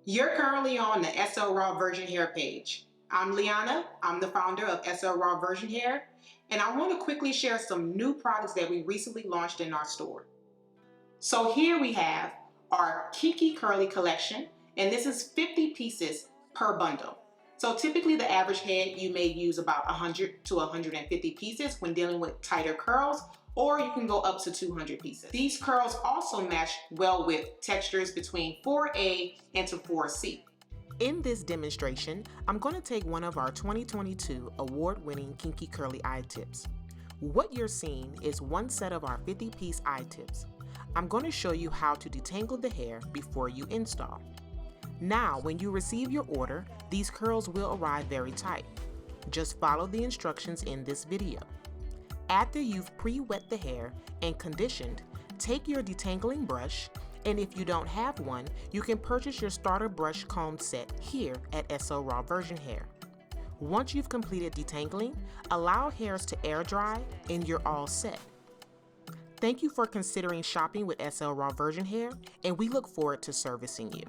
You're currently on the SL Raw Virgin Hair page. I'm LeAna, I'm the founder of SL Raw Virgin Hair, and I want to quickly share some new products that we recently launched in our store. So here we have our Kinky Curly collection, and this is 50 pieces per bundle. So typically the average head, you may use about 100 to 150 pieces when dealing with tighter curls, or you can go up to 200 pieces. These curls also match well with textures between 4A and to 4C. In this demonstration, I'm going to take one of our 2022 award-winning Kinky Curly I-tips. What you're seeing is one set of our 50-piece I-tips. I'm going to show you how to detangle the hair before you install. Now, when you receive your order, these curls will arrive very tight. Just follow the instructions in this video. After you've pre-wet the hair and conditioned, take your detangling brush, and if you don't have one, you can purchase your starter brush comb set here at SL Raw Virgin Hair. Once you've completed detangling, allow hairs to air dry and you're all set. Thank you for considering shopping with SL Raw Virgin Hair, and we look forward to servicing you.